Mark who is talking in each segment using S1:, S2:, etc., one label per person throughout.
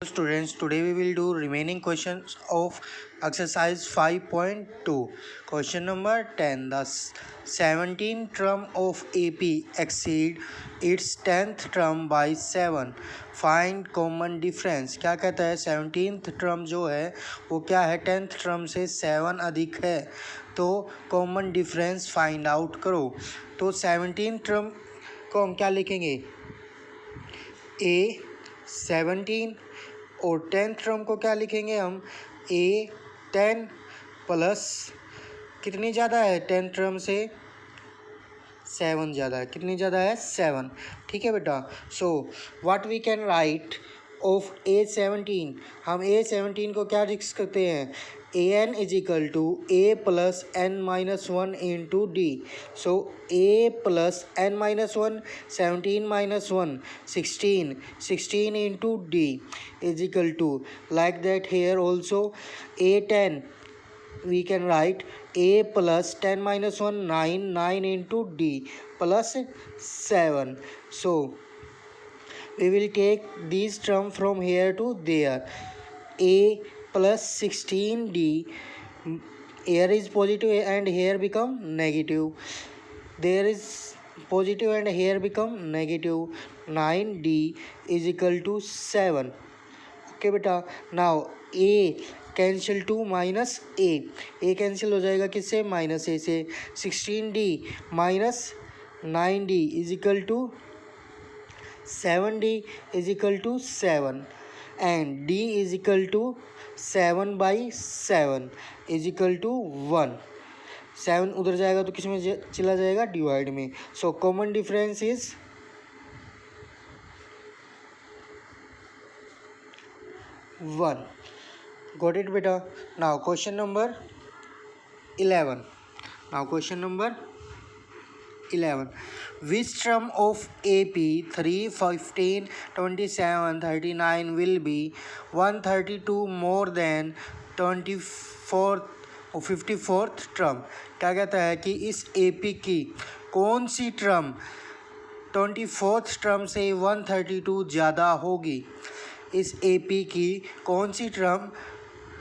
S1: Students, today we will do remaining questions of exercise 5.2. Question number 10. The 17th term of AP exceed its 10th term by 7. Find common difference. क्या कहता है 17th term जो है वो क्या है 10th term से 7 अधिक है, तो common difference find out करो। तो 17th term को हम क्या लिखेंगे, A17, और 10th टर्म को क्या लिखेंगे हम, A10 प्लस कितनी ज़्यादा है 10th टर्म से 7 ज़्यादा है, कितनी ज़्यादा है 7। ठीक है बेटा। So what we can write of A17, हम A17 को क्या लिख सकते हैं, an is equal to a plus n minus 1 into d. So a plus n minus 1, 17 minus 1 16, 16 into d is equal to, like that here also a10 we can write a plus 10 minus 1 9, 9 into d plus 7. So we will take these term from here to there. A plus 16d, here is positive and here become negative, there is positive and here become negative, 9d is equal to 7. Okay बेटा। Now a cancel to minus a cancel हो जाएगा किससे, minus a से। 16d minus 9d is equal to 7d is equal to 7, and d is equal to 7/7 is equal to 1। 7 उधर जाएगा तो किस में चला जाएगा, डिवाइड में। So common difference is 1। Got it beta? Now question number 11. Which term of AP 3, 15, 27, 39 will be 132 more than 24th और 54th term? क्या कहता है कि इस AP की कौन सी टर्म 24th टर्म से 132 ज़्यादा होगी। इस AP की कौन सी टर्म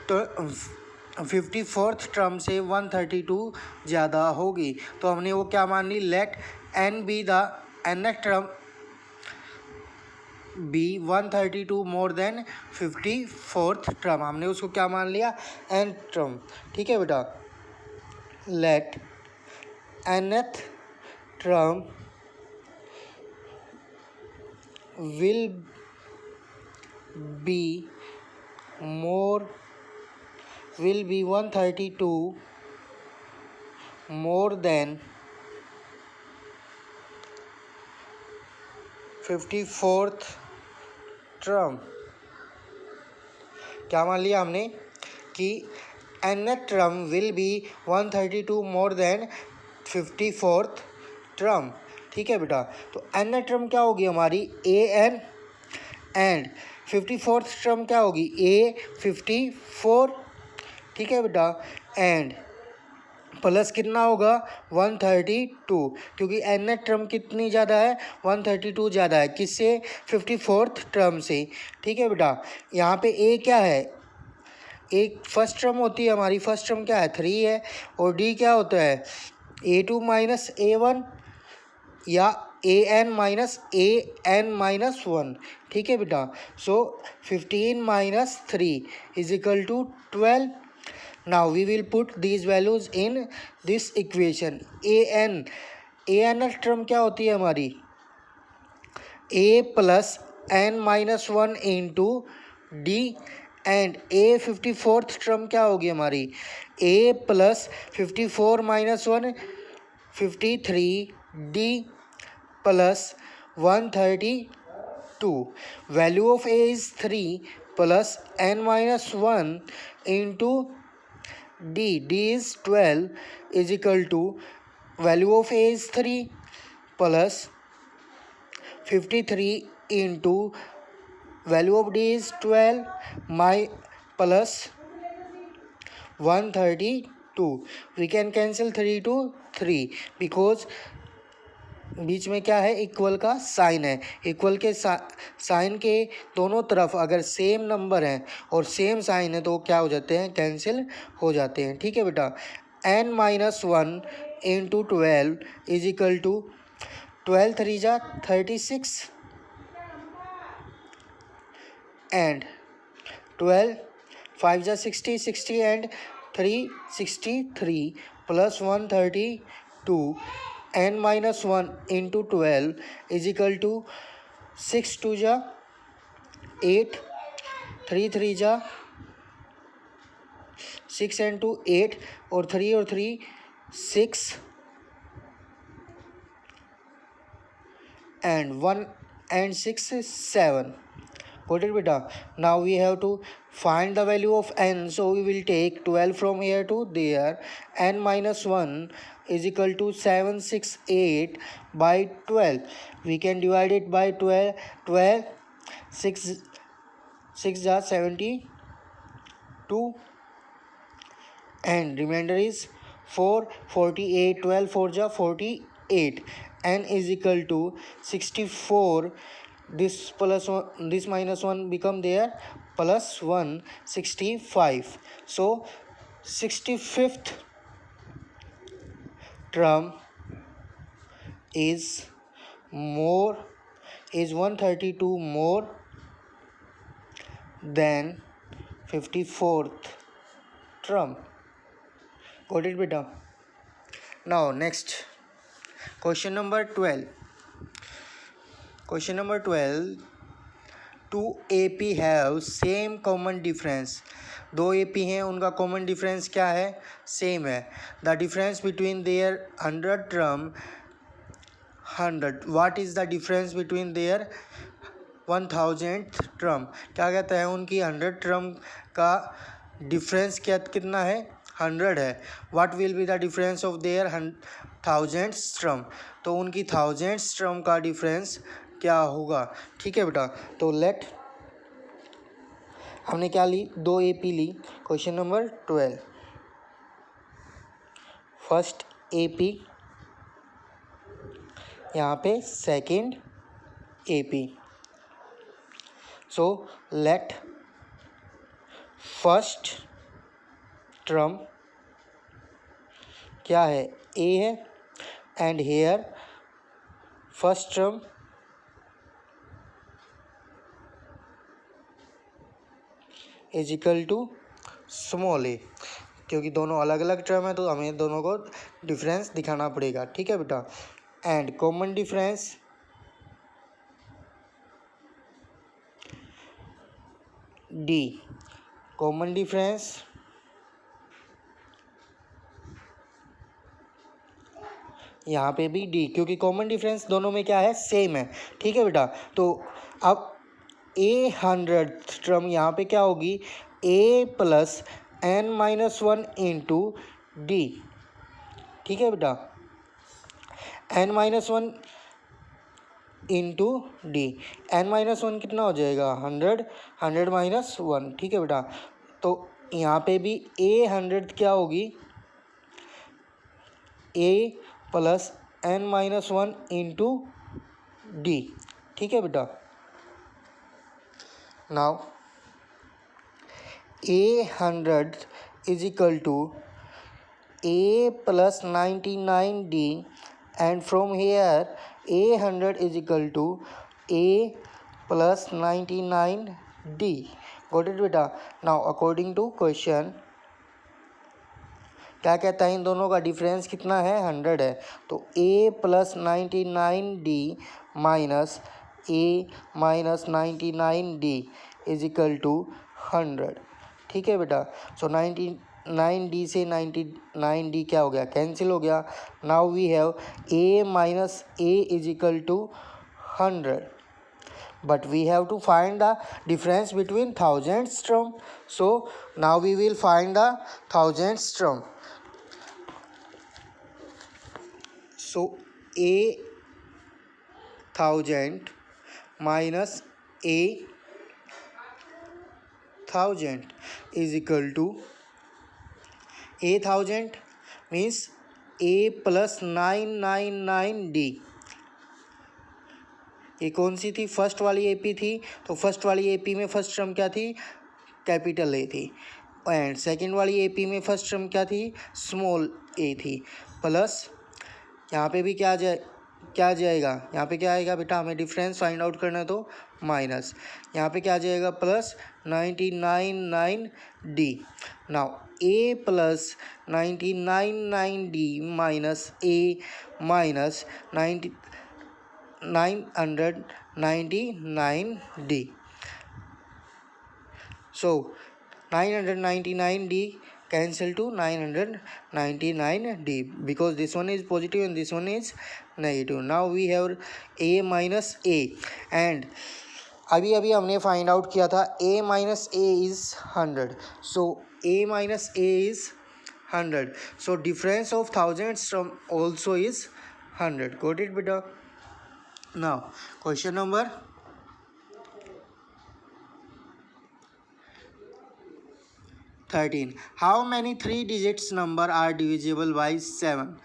S1: 54th टर्म से 132 ज़्यादा होगी। तो हमने वो क्या मान ली, let n be the nth term be 132 more than 54th term, हमने उसको क्या मान लिया, n टर्म। ठीक है बेटा। Let nth term will be 132 more than 54th term. क्या मान लिया हमने कि nth term will be 132 more than 54th term. ठीक है बेटा। तो nth टर्म क्या होगी हमारी, an, एंड 54th टर्म क्या होगी, A54। ठीक है बेटा। एंड प्लस कितना होगा 132, क्योंकि nth टर्म कितनी ज़्यादा है, 132 ज़्यादा है किससे, 54th टर्म से। ठीक है बेटा। यहाँ पे A क्या है, एक फर्स्ट टर्म होती है हमारी, फर्स्ट टर्म क्या है 3 है, और D क्या होता है A2 माइनस A1 या an माइनस an-1। ठीक है बेटा। So 15 minus 3 is equal to 12। Now we will put these values in this equation. an term क्या होती है हमारी, a plus n-1 into d, and A54th term क्या होगी हमारी, a plus 54 minus 1 53d plus 132। Value of A is 3 plus n-1 into d is 12 is equal to, value of A is 3 plus 53 into value of D is 12 my plus 132। we can cancel 3 to 3 because बीच में क्या है, equal का sign है। Equal के sign के दोनों तरफ अगर सेम नंबर है और सेम साइन है तो क्या हो जाते हैं, कैंसिल हो जाते हैं। ठीक है बेटा, n-1 into 12 is equal to 12 3 जा 36 एंड 12 5 जा 60 60 and 3 63 plus 132 n-1 into 12 is equal to 6 2 जा 8 3 3 जा 6 एंड 2 8 और 3 6 and 1 and 6 is 7. Got it beta? Now we have to find the value of n, so we will take 12 from here to there. N minus 1 is equal to 768 by 12. We can divide it by 12. 12 6 are 72 and remainder is 4 48. 12 4 ja 48. N is equal to 64. This plus 1, this minus 1 become there, plus 1 65. So 65th term is 132 more than 54th term. Got it beta? Now next, question number 12. Question number 12. Two AP have same common difference. दो AP हैं, उनका common difference क्या है, same है. The difference between their 100 term 100. What is the difference between their 1000th term? क्या कहता है, उनकी 100 term का difference कितना है, 100 है. What will be the difference of their 1000th term? तो उनकी 1000th term का difference क्या होगा. ठीक है बेटा, तो लेट हमने क्या ली, दो AP ली. Question number 12. फर्स्ट AP, यहाँ पे second AP. So let first term क्या है, A है, and here first term is equal to small A. क्योंकि दोनों अलग अलग टर्म है तो हमें दोनों को डिफरेंस दिखाना पड़ेगा. ठीक है बेटा, and common difference D. Common difference यहाँ पे भी डी, क्योंकि कॉमन डिफरेंस दोनों में क्या है, सेम है. ठीक है बेटा, तो अब A100 टर्म यहाँ पे क्या होगी, A plus n-1 into D. ठीक है बेटा, n-1 इंटू डी. n-1 कितना हो जाएगा, 100. 100 माइनस 1. ठीक है बेटा, तो यहाँ पे भी A100 क्या होगी, A plus n-1 into D. ठीक है बेटा, now A100 is equal to A plus 99D, and from here A100 is equal to A plus 99D. Got it बेटा? Now according to question क्या कहता है, इन दोनों का डिफरेंस कितना है, 100 है. तो A plus 99D minus A minus 99D is equal to 100. ठीक है बेटा, सो 99D से 99D क्या हो गया, कैंसिल हो गया. Now we have A minus A is equal to 100. But we have to find the difference between thousandths term. So now we will find the thousandths term. So A 1000 minus A 1000 is equal to A 1000 means A plus 999D. ये कौन सी थी, first वाली AP थी, तो first वाली AP में first term क्या थी, कैपिटल ए थी, एंड सेकंड वाली एपी में फर्स्ट टर्म क्या थी, स्मॉल ए थी, प्लस यहाँ पे भी क्या जाएगा, यहाँ पे क्या आएगा बेटा, हमें डिफरेंस फाइंड आउट करना है तो माइनस, यहाँ पे क्या जाएगा plus 999D। Now A plus 999D minus A minus 999D। So 999D cancel to 999D because this one is positive and this one is negative. Now we have a minus a, and अभी हमने find out किया था a minus a is 100. So a minus a is 100. So difference of thousands term also is 100. Got it beta? Now question number 13. How many 3 digits number are divisible by 7?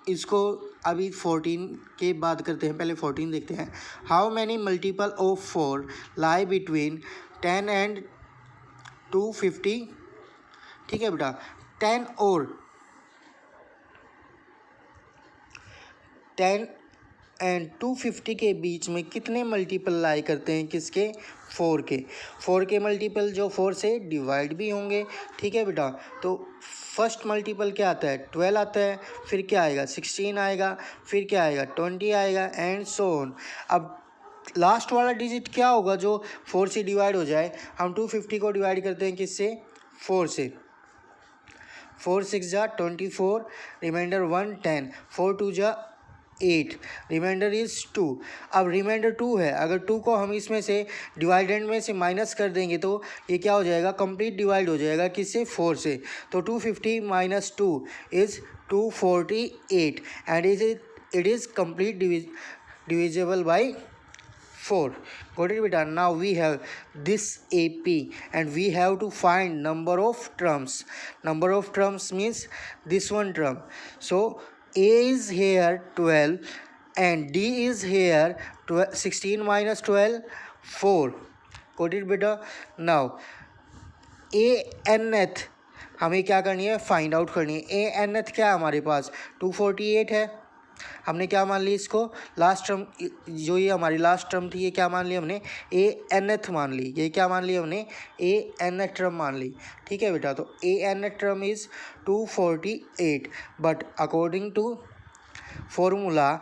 S1: इसको अभी 14 के बाद करते हैं, पहले 14 देखते हैं. How many multiple of 4 lie between 10 and 250? ठीक है बेटा, 10 और 10 एंड 250 के बीच में कितने मल्टीपल लाई करते हैं, किसके, 4 के. 4 के मल्टीपल जो 4 से डिवाइड भी होंगे. ठीक है बेटा, तो फर्स्ट मल्टीपल क्या आता है, 12 आता है, फिर क्या आएगा, 16 आएगा, फिर क्या आएगा, 20 आएगा, एंड सो ऑन. अब लास्ट वाला डिजिट क्या होगा जो 4 से डिवाइड हो जाए. हम 250 को डिवाइड करते हैं किससे, 4 से. 4 6 जा 24, रिमाइंडर 1 10, 4 2 जा 8, रिमाइंडर इज़ 2. अब रिमाइंडर 2 है, अगर 2 को हम इसमें से डिवाइडेंड में से माइनस कर देंगे तो ये क्या हो जाएगा, कंप्लीट डिवाइड हो जाएगा किससे, 4 से. तो 250 minus 2 is 248 and it is complete divisible by 4. Got it beta? Now we have this AP and we have to find number of terms. Number of terms means this one term. So A is here 12 and D is here 16 minus 12 4. Got it beta? Now A nth हमें क्या करनी है, find out करनी है. A nth क्या है हमारे पास, 248 है. हमने क्या मान ली इसको, लास्ट टर्म, जो ये हमारी लास्ट टर्म थी ये क्या मान ली हमने, ए nth मान ली. ये क्या मान ली हमने, ए nth टर्म मान ली. ठीक है बेटा, तो a nth term is 248, but according to formula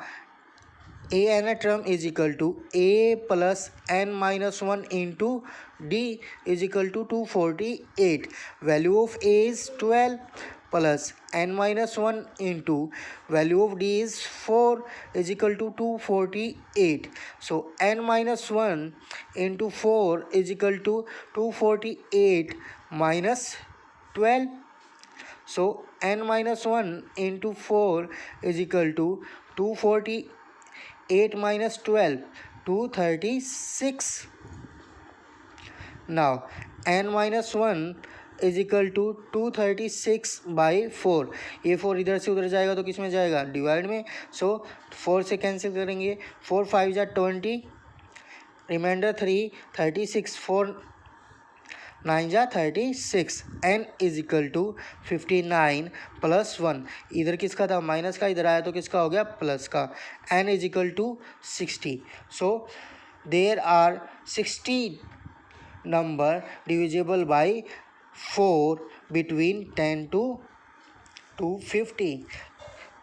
S1: a nth term is equal to a plus n minus 1 into d is equal to 248. Value of a is 12 plus n minus 1 into value of d is 4 is equal to 248. So n minus 1 into 4 is equal to 248 minus 12. So n minus 1 into 4 is equal to 248 minus 12, 236. Now n minus 1 is equal to 236 by 4. ये 4 इधर से उधर जाएगा तो किस में जाएगा, divide में. सो 4 से कैंसिल करेंगे, 4 5 जा 20, रिमाइंडर 3 36, 4 9 जा 36. n is equal to 59 plus 1. इधर किसका था, माइनस का, इधर आया तो किसका हो गया, प्लस का. n is equal to 60. So there are 60 number divisible by 4 between 10 to 250.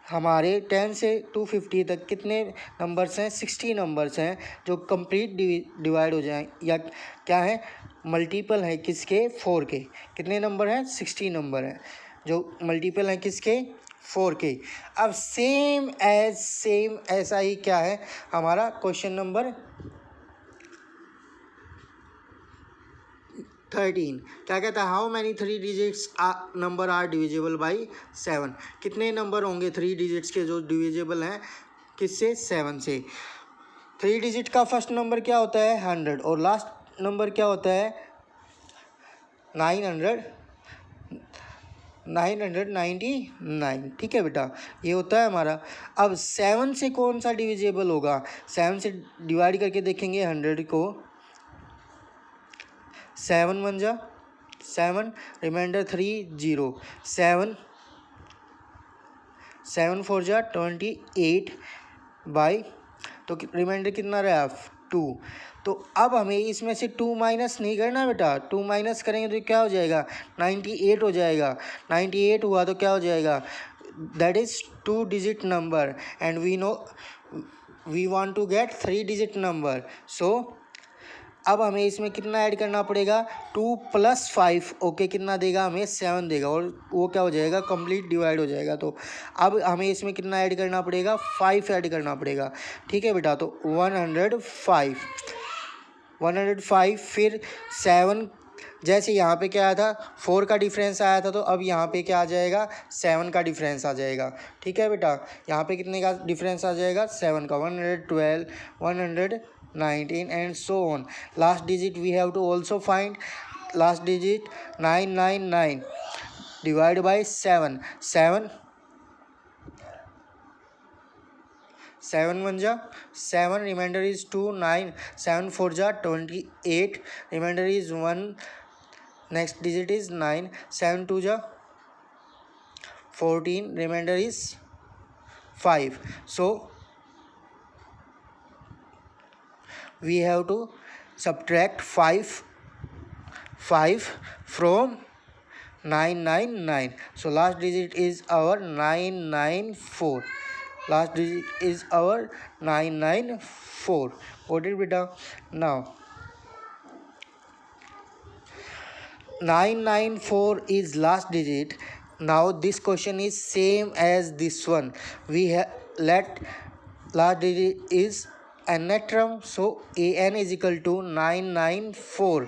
S1: हमारे 10 से 250 तक कितने नंबर्स हैं, 60 नंबर्स हैं जो कंप्लीट डिवाइड हो जाएं, या क्या है, मल्टीपल हैं किसके, 4 के. कितने नंबर हैं, 60 नंबर हैं जो मल्टीपल हैं किसके, 4 के. अब सेम ऐसा ही क्या है हमारा क्वेश्चन नंबर 13. क्या कहता है, how many 3 digits number are divisible by 7. कितने नंबर होंगे 3 डिजिट्स के जो डिविजिबल हैं किससे, 7 से. 3 डिजिट का फर्स्ट नंबर क्या होता है, 100, और लास्ट नंबर क्या होता है, 900. 999, ठीक है बेटा, ये होता है हमारा। अब 7 से कौन सा डिविजिबल होगा, 7 से डिवाइड करके देखेंगे 100 को। 7 1 जा 7, रिमाइंडर 3 0, 7 7 4 जा 28 बाई, तो रिमाइंडर कितना रहा 2। तो अब हमें इसमें से 2 माइनस नहीं करना बेटा, 2 माइनस करेंगे तो क्या हो जाएगा 98 हो जाएगा। 98 हुआ तो क्या हो जाएगा, that is 2 digit number and we know we want to get 3 digit number. So अब हमें इसमें कितना ऐड करना पड़ेगा, 2 + 5, ओके, कितना देगा हमें 7 देगा, और वो क्या हो जाएगा कंप्लीट डिवाइड हो जाएगा। तो अब हमें इसमें कितना ऐड करना पड़ेगा, 5 ऐड करना पड़ेगा, ठीक है बेटा। तो 105, फिर 7, जैसे यहाँ पे क्या आया था 4 का डिफरेंस आया था, तो अब यहाँ पे क्या आ जाएगा 7 का डिफरेंस आ जाएगा, ठीक है बेटा। यहाँ पे कितने का डिफरेंस आ जाएगा 7 का, 112, 119 and so on. Last digit we have to also find, last digit 999 divide by 7, 7 1 जा 7, रिमाइंडर इज 2, 9 7 4 जा 28, remainder is 1, next digit is 9, 7 2 जा 14, remainder is 5. So we have to subtract 5 from 999. So last digit is our 994. Last digit is our 994. Got it beta? Now 994 is last digit. Now this question is same as this one. We let last digit is nth term, so an is equal to 994,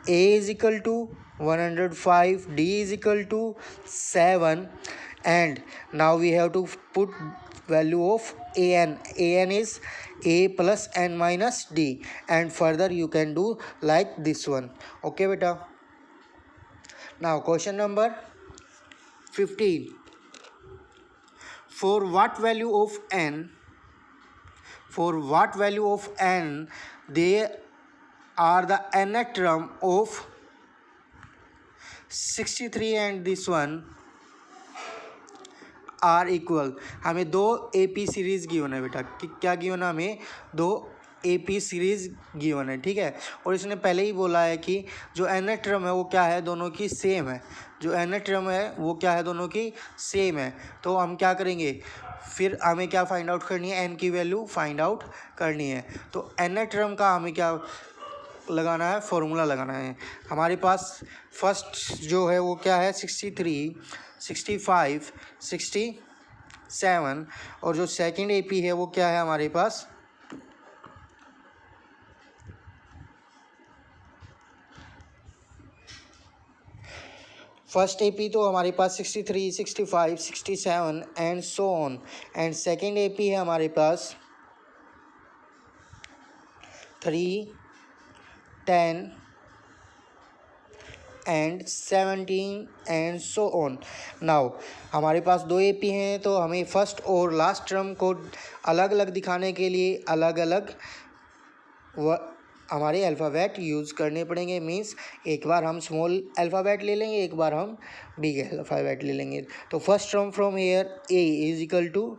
S1: a is equal to 105, d is equal to 7, and now we have to put value of an is a plus n minus d, and further you can do like this one. Okay beta. Now question number 15. For what value of n they are the nth term of 63 and this one are equal, हमें 2 AP series given है बेटा, क्या given है हमें 2 AP series given है, ठीक है। और इसने पहले ही बोला है कि जो nth टर्म है वो क्या है, दोनों की सेम है, जो nth टर्म है वो क्या है, दोनों की सेम है। तो हम क्या करेंगे, फिर हमें क्या फाइंड आउट करनी है, n की वैल्यू फाइंड आउट करनी है। तो nth टर्म का हमें क्या लगाना है, फॉर्मूला लगाना है। हमारे पास फर्स्ट जो है वो क्या है 63, 65, 67, और जो सेकंड AP है वो क्या है हमारे पास फर्स्ट AP तो हमारे पास 63, 65, 67 and so on, and second AP है हमारे पास 3, 10 and 17 and so on. Now हमारे पास 2 AP हैं, तो हमें फर्स्ट और लास्ट टर्म को अलग अलग दिखाने के लिए अलग अलग हमारे अल्फ़ाबेट यूज़ करने पड़ेंगे। मीन्स एक बार हम स्मॉल अल्फ़ाबेट ले लेंगे, एक बार हम बिग अल्फ़ाबेट ले लेंगे। तो first term from here a is equal to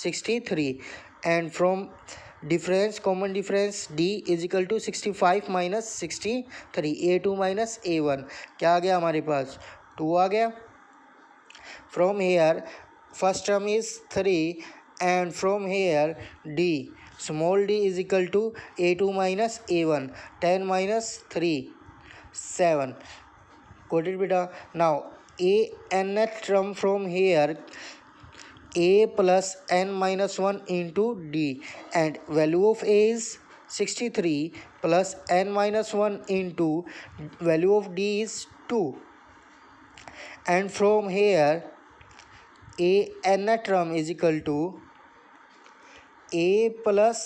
S1: 63 and from difference, common difference d is equal to 65 minus 63, a2 minus a1, क्या आ गया हमारे पास 2 आ गया। From here first term is 3 and from here d, small d is equal to a2 minus a1, 10 minus 3, 7. Got it beta? Now a nth term from here a plus n minus 1 into d, and value of a is 63 plus n minus 1 into value of d is 2, and from here a nth term is equal to a plus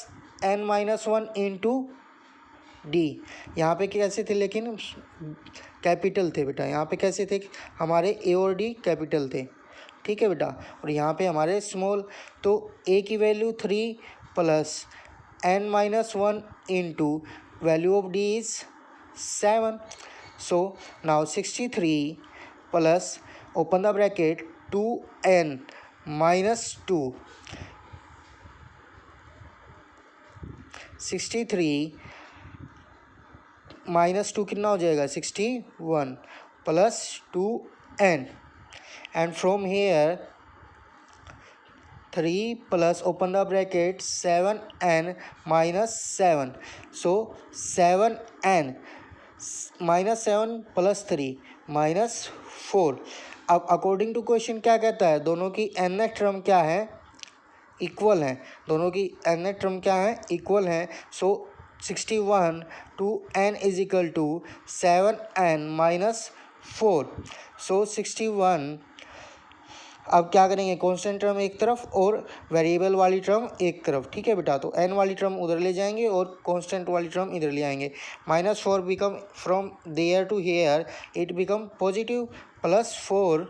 S1: n minus 1 into D. यहाँ पे कैसे थे लेकिन capital थे बेटा, यहाँ पे कैसे थे हमारे ए और डी कैपिटल थे, ठीक है बेटा, और यहाँ पे हमारे स्मॉल। तो ए की value 3 plus n-1 into value of D is 7। So now 63 plus open the bracket 2n-2, 63 -2 कितना हो जाएगा 61 plus 2n, and from here 3 plus open the bracket 7n minus 7, so 7n minus 7 plus 3 minus 4। अब according to question क्या कहता है, दोनों की nth term क्या है, इक्वल है, दोनों की nth टर्म क्या है, इक्वल है। So 61 to n is equal to 7n minus 4। So 61, अब क्या करेंगे, कांस्टेंट टर्म एक तरफ और वेरिएबल वाली टर्म एक तरफ, ठीक है बेटा। तो n वाली टर्म उधर ले जाएंगे और कांस्टेंट वाली टर्म इधर ले आएंगे। -4 become from there to here it become positive, plus 4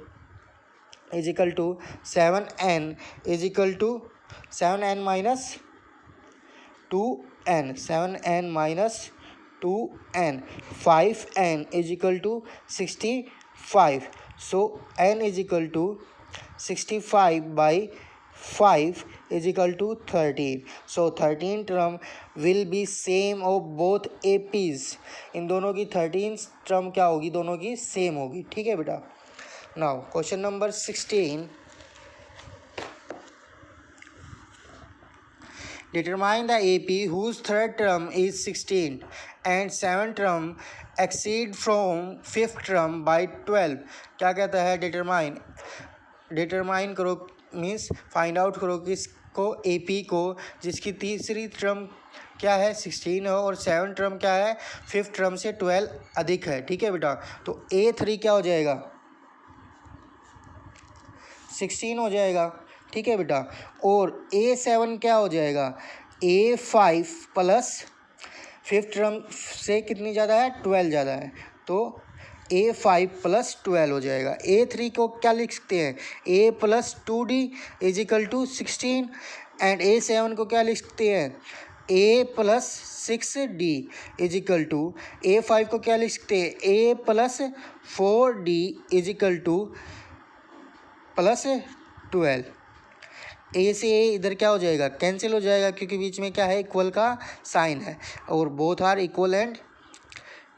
S1: is equal to 7n is equal to 7n minus 2n, 7n minus 2n, 5n is equal to 65। So n is equal to 65 by 5 is equal to 13. So 13 term will be same of both APs. इन दोनों की 13 term क्या होगी, दोनों की same होगी, ठीक है बेटा। Now question number 16. Determine the AP whose third term is 16 and seventh term exceed from fifth term by 12। क्या कहता है, डिटरमाइन करो मीन्स फाइंड आउट करो किसको, AP को जिसकी तीसरी टर्म क्या है 16 है और सेवन टर्म क्या है फिफ्थ टर्म से 12 अधिक है, ठीक है बेटा। तो A3 क्या हो जाएगा 16 हो जाएगा, ठीक है बेटा, और A7 क्या हो जाएगा A5 प्लस फिफ्थ टर्म से कितनी ज़्यादा है 12 ज़्यादा है, तो A5 प्लस 12 हो जाएगा। A3 को क्या लिख सकते हैं A plus 2D is equal to 16, and A7 को क्या लिख सकते हैं A plus 6D is equal to, A5 को क्या लिख सकते हैं A plus 4D is equal to plus 12। A से ए इधर क्या हो जाएगा कैंसिल हो जाएगा, क्योंकि बीच में क्या है इक्वल का साइन है, और both are equal and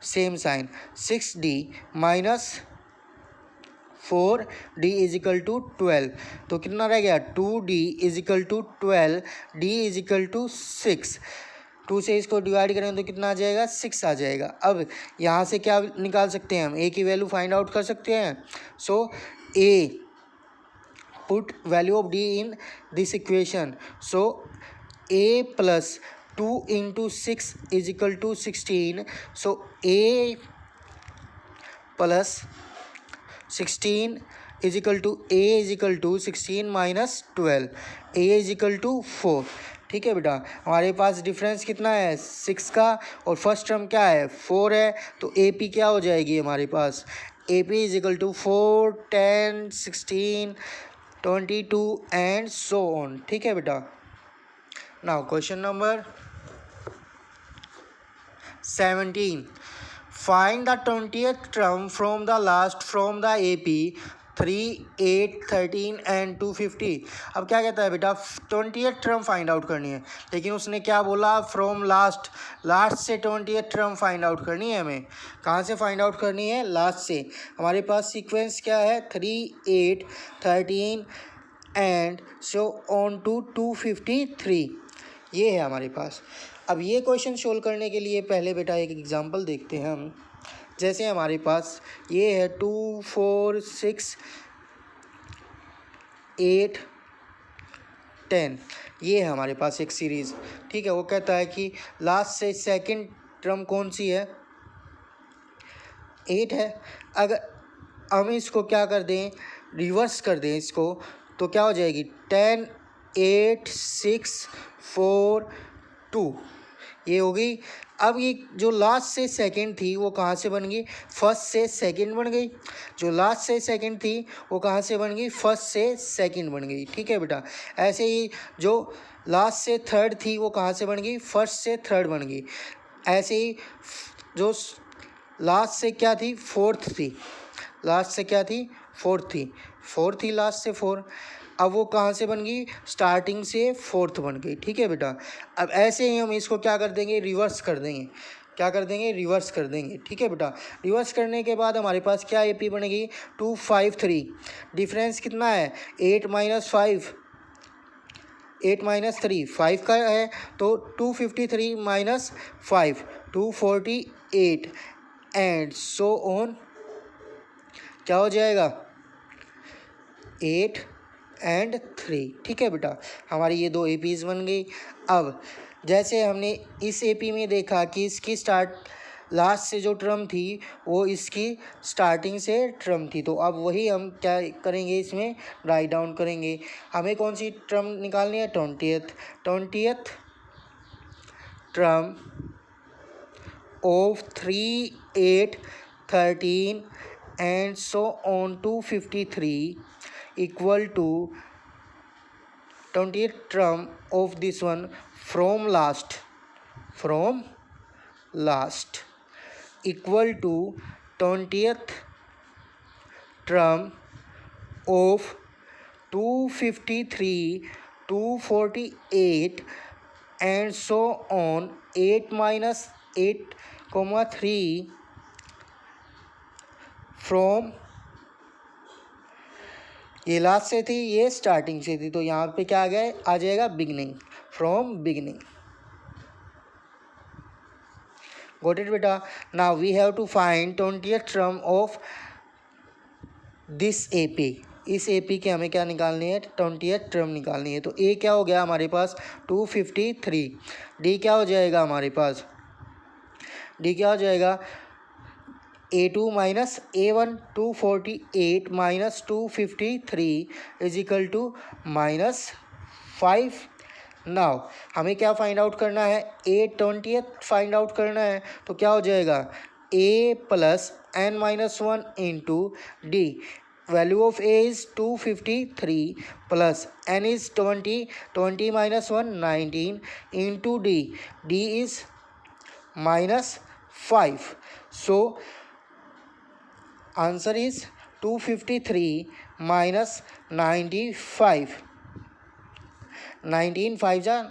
S1: same sign. 6D minus 4D is equal to 12, तो कितना रह गया 2D is equal to 12, D is equal to 6। 2 से इसको डिवाइड करेंगे तो कितना आ जाएगा 6 आ जाएगा। अब यहाँ से क्या निकाल सकते हैं हम, A की वैल्यू फाइंड आउट कर सकते हैं। सो A put value of D in this equation, so A plus 2 into 6 is equal to 16, so A plus 16 is equal to A is equal to 16 minus 12, A is equal to 4, ठीक है बेटा। हमारे पास difference कितना है 6 का, और first term क्या है 4 है, तो AP क्या हो जाएगी हमारे पास AP is equal to 4, 10, 16, 22 and so on, ठीक है बेटा। Now question number 17, find the 20th term from the last from the AP 3, 8, 13 and 250। अब क्या कहता है बेटा 20th टर्म फाइंड आउट करनी है, लेकिन उसने क्या बोला फ्रॉम लास्ट से 20th टर्म फाइंड आउट करनी है। हमें कहाँ से फाइंड आउट करनी है लास्ट से। हमारे पास सीक्वेंस क्या है 3, 8, 13 एंड सो ऑन टू 253, ये है हमारे पास। अब ये क्वेश्चन सोल्व करने के लिए पहले बेटा एक एग्जांपल देखते हैं हम। जैसे हमारे पास ये है 2, 4, 6, 8, 10, ये है हमारे पास एक सीरीज़, ठीक है। वो कहता है कि लास्ट से सेकंड टर्म कौन सी है 8 है। अगर हम इसको क्या कर दें रिवर्स कर दें इसको, तो क्या हो जाएगी 10, 8, 6, 4, 2, ये हो गई। अब ये जो लास्ट से सेकंड थी वो कहाँ से बन गई, फर्स्ट से सेकंड बन गई। जो लास्ट से सेकंड थी वो कहाँ से बन गई, फर्स्ट से सेकंड बन गई। ठीक है बेटा, ऐसे ही जो लास्ट से थर्ड थी वो कहाँ से बन गई, फर्स्ट से थर्ड बन गई। ऐसे ही जो लास्ट से क्या थी, फोर्थ थी, लास्ट से क्या थी, फोर्थ थी, फोर्थ थी लास्ट से फोर, अब वो कहाँ से बन गई, स्टार्टिंग से फोर्थ बन गई। ठीक है बेटा, अब ऐसे ही हम इसको क्या कर देंगे, रिवर्स कर देंगे। क्या कर देंगे, रिवर्स कर देंगे। ठीक है बेटा, रिवर्स करने के बाद हमारे पास क्या एपी बनेगी, 2 5 3। डिफरेंस कितना है, 8 माइनस 5, 8 माइनस 3 5 का है, तो 253 माइनस 5 248 एंड सो ऑन। क्या हो जाएगा, 8 एंड 3। ठीक है बेटा, हमारी ये दो एपीज़ बन गई। अब जैसे हमने इस एपी में देखा कि इसकी लास्ट से जो टर्म थी वो इसकी स्टार्टिंग से टर्म थी, तो अब वही हम क्या करेंगे, इसमें राइट डाउन करेंगे। हमें कौन सी टर्म निकालनी है, 20th term of 3 8 13 and so on 253 equal to 20th term of this one from last equal to 20th term of 253 248 and so on 8 minus 8 3 from, ये लास्ट से थी, ये स्टार्टिंग से थी, तो यहाँ पे क्या आ जाएगा, beginning, from beginning. Got it बेटा। Now we have to find 20th term of this AP. इस एपी के हमें क्या निकालनी है, 20th टर्म निकालनी है। तो ए क्या हो गया हमारे पास, 253। डी क्या हो जाएगा हमारे पास, डी क्या हो जाएगा, A2 minus A1 248 minus 253 is equal to -5। Now हमें क्या फाइंड आउट करना है, A20th फाइंड आउट करना है, तो क्या हो जाएगा, A plus n-1 into D. Value of A is 253 plus n is 20, 20 minus 1 19 into D, D is -5। So answer is 253 minus 95, 19 5 जा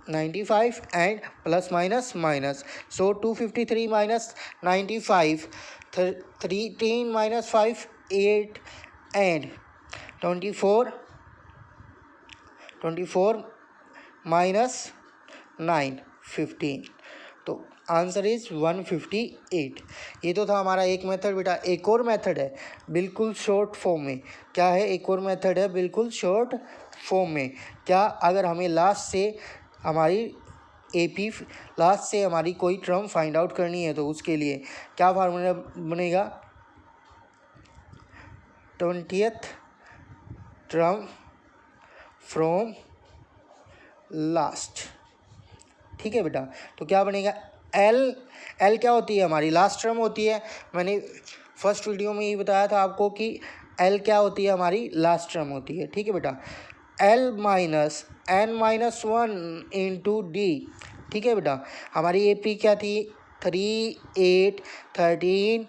S1: 95 and plus minus minus, so 253 minus 95, 13 minus 5 8 and 24 minus 9 15, तो answer is 158। ये तो था हमारा एक method बेटा। एक और मेथड है बिल्कुल शॉर्ट फॉर्म में। क्या है, एक और मेथड है बिल्कुल शॉर्ट फॉर्म में। क्या, अगर हमें लास्ट से हमारी एपी लास्ट से हमारी कोई टर्म फाइंड आउट करनी है, तो उसके लिए क्या फार्मूला बनेगा, 20th टर्म फ्रॉम लास्ट। ठीक है बेटा, तो क्या बनेगा, एल क्या होती है हमारी, लास्ट टर्म होती है। मैंने फर्स्ट वीडियो में ही बताया था आपको कि एल क्या होती है, हमारी लास्ट टर्म होती है। ठीक है बेटा, L minus n-1 into D. ठीक है बेटा, हमारी एपी क्या थी, 3 8 13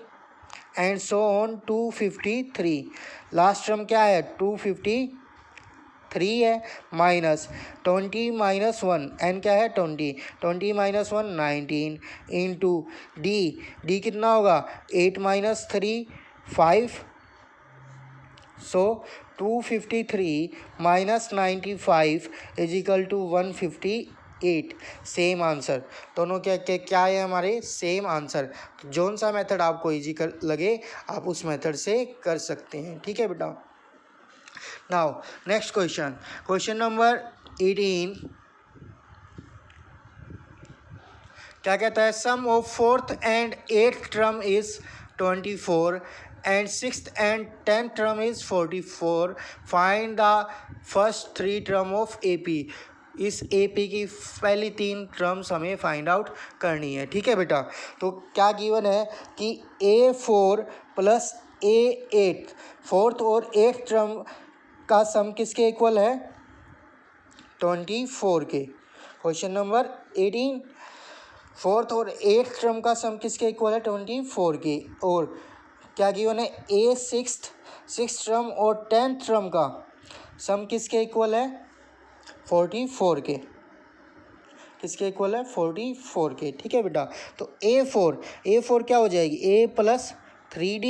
S1: and so on 253। Last term क्या है, 253 है, माइनस 20 माइनस 1, एन क्या है 20, 20 माइनस 1 19 इंटू डी कितना होगा, 8 minus 3 5, so 253 minus 95 is equal to 158। Same answer, दोनों क्या है हमारे, सेम आंसर। जोन सा मेथड आपको इजी लगे आप उस मेथड से कर सकते हैं। ठीक है बेटा। नाउ नेक्स्ट क्वेश्चन नंबर 18 क्या कहता है, sum of 4th and 8th term is 24 and 6th and 10th term is 44. Find the first 3 term of AP. इस AP की पहली 3 टर्म्स हमें फाइंड आउट करनी है। ठीक है बेटा, तो क्या गिवन है कि A4 प्लस A8 फोर्थ और 8th टर्म का सम किसके इक्वल है? 24 के। क्वेश्चन नंबर 18, फोर्थ और 8th टर्म का सम किसके इक्वल है? 24 के। और क्या गिवन है? A सिक्स टर्म और 10th टर्म का सम किसके इक्वल है? 44 के। किसके इक्वल है? 44 के। ठीक है बेटा, तो A4 क्या हो जाएगी? A plus 3D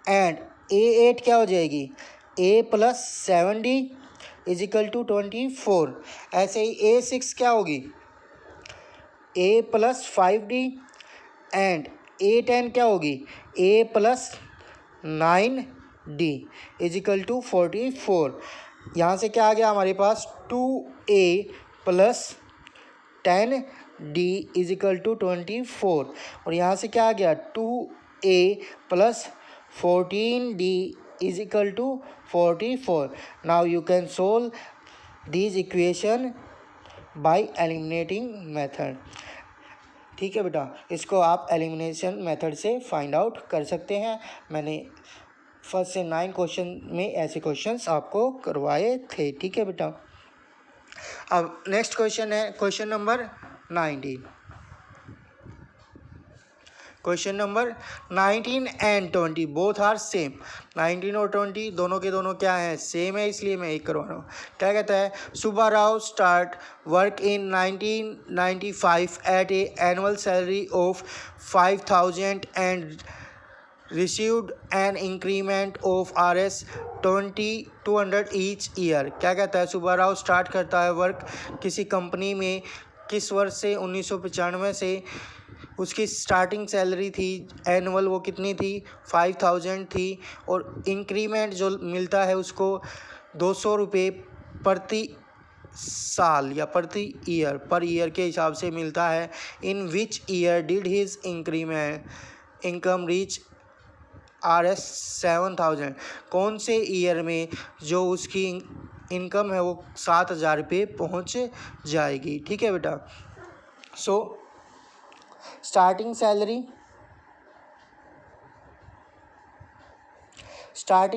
S1: and A8 क्या हो जाएगी? A plus 7D is equal to 24। ऐसे ही A6 क्या होगी? A plus 5D and A10 क्या होगी? A plus 9D is equal to 44। यहाँ से क्या आ गया हमारे पास? 2A plus 10D is equal to 24। और यहाँ से क्या आ गया? 2A plus 14D is equal to 44. Now you can solve these equation by eliminating method. ठीक है बेटा, इसको आप एलिमिनेशन मेथड से फाइंड आउट कर सकते हैं। मैंने 1 से 9 क्वेश्चन में ऐसे क्वेश्चंस आपको करवाए थे। ठीक है बेटा, अब नेक्स्ट क्वेश्चन है question number 19। Question number 19 and 20 both are same. 19 और 20 दोनों के दोनों क्या हैं? सेम है, इसलिए मैं एक करवा रहा हूँ। क्या कहता है? Subbarao start work in 1995 at a annual salary of 5000 and received an increment of Rs 200 each year. क्या कहता है? सुब्बाराव स्टार्ट करता है वर्क किसी कंपनी में किस वर्ष से? 1995 से। उसकी स्टार्टिंग सैलरी थी एनुअल, वो कितनी थी? 5000 थी। और इंक्रीमेंट जो मिलता है उसको 200 रुपये प्रति साल या प्रति ईयर, पर ईयर के हिसाब से मिलता है। In which year did his income reach Rs 7000। कौन से ईयर में जो उसकी इनकम है वो 7000 रुपये पहुँच जाएगी। ठीक है बेटा, सो स्टार्टिंग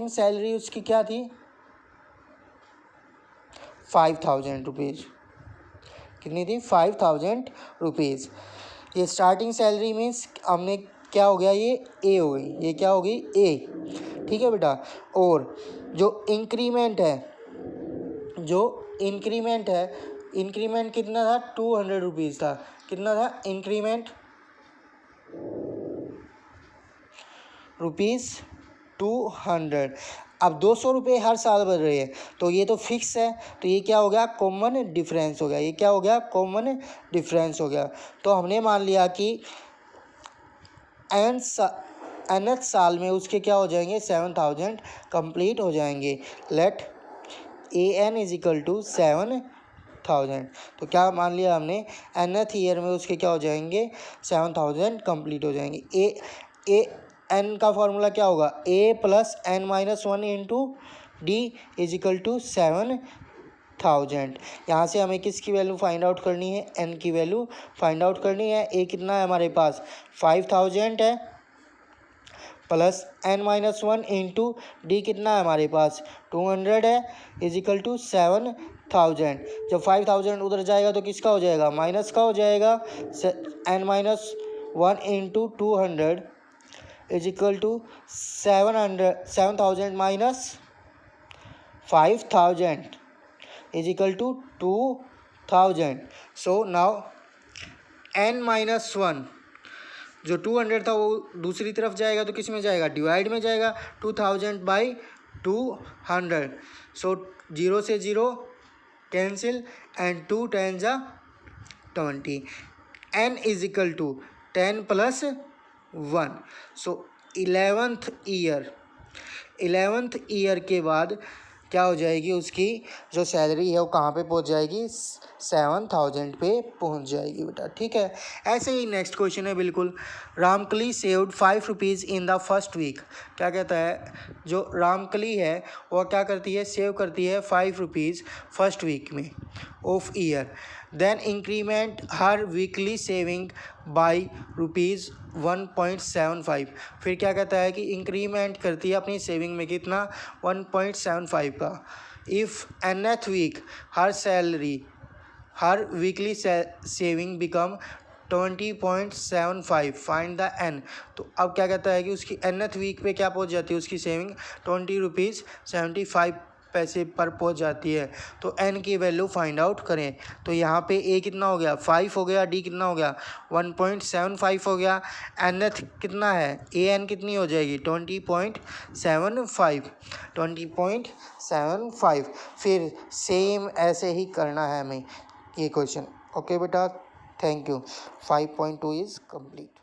S1: सैलरी उसकी क्या थी? 5000 रुपीज़। कितनी थी? 5000 रुपीज़। ये स्टार्टिंग सैलरी मीन्स हमने क्या हो गया? ये ए हो गई। ये क्या हो गई? ए। ठीक है बेटा, और जो इंक्रीमेंट है इंक्रीमेंट कितना था? 200 रुपीज़ था। कितना था इंक्रीमेंट? ₹200। अब 200 रुपये हर साल बढ़ रहे हैं, तो ये तो फिक्स है, तो ये क्या हो गया? कॉमन डिफरेंस हो गया। ये क्या हो गया? कॉमन डिफरेंस हो गया। तो हमने मान लिया कि nth साल में उसके क्या हो जाएंगे? 7000 कंप्लीट हो जाएंगे। Let an is equal to 7000। तो क्या मान लिया हमने? nth ईयर में उसके क्या हो जाएंगे? 7000 कंप्लीट हो जाएंगे। एन का फॉर्मूला क्या होगा? A plus n-1 into d is equal to 7000। यहाँ से हमें किसकी वैल्यू फाइंड आउट करनी है? n की वैल्यू फाइंड आउट करनी है। A कितना है हमारे पास? 5000 है, प्लस n-1 इंटू डी कितना है हमारे पास? 200 है, इज इक्वल टू 7000। जब 5000 उधर जाएगा तो किसका हो जाएगा? माइनस का हो जाएगा। n-1 into 200 is equal to 7000 minus 5000 is equal to 2000। So now n-1 जो 200 था वो दूसरी तरफ जाएगा तो किस में जाएगा? डिवाइड में जाएगा। 2000 बाई 200। सो 0 से 0 कैंसिल एंड 2 10 जा 20। n is equal to 10 plus 1। So 11th year के बाद क्या हो जाएगी, उसकी जो सैलरी है वो कहाँ पे पहुंच जाएगी, 7,000 पे पहुंच जाएगी बेटा, ठीक है। ऐसे ही नेक्स्ट क्वेश्चन है बिल्कुल, Ramkali saved 5 rupees in the first week. क्या कहता है, जो रामकली है वह क्या करती है, सेव करती है 5 रुपीज़ फर्स्ट वीक में ऑफ ईयर, देन इंक्रीमेंट हर वीकली सेविंग बाई रुपीज़ 1.75। फिर क्या कहता है कि इंक्रीमेंट करती है अपनी सेविंग में कितना, 1.75 का। इफ़ nth वीक हर सैलरी, हर weekly saving become 20.75, find the n। तो अब क्या कहता है कि उसकी nth वीक पे क्या पहुंच जाती है, उसकी सेविंग 20 रुपीज़ 75 पैसे पर पहुंच जाती है। तो n की वैल्यू फाइंड आउट करें। तो यहाँ पे a कितना हो गया, 5 हो गया, d कितना हो गया, 1.75 हो गया, nth कितना है, an कितनी हो जाएगी, 20.75। फिर सेम ऐसे ही करना है हमें ये क्वेश्चन। ओके बेटा, थैंक यू। 5.2 is complete.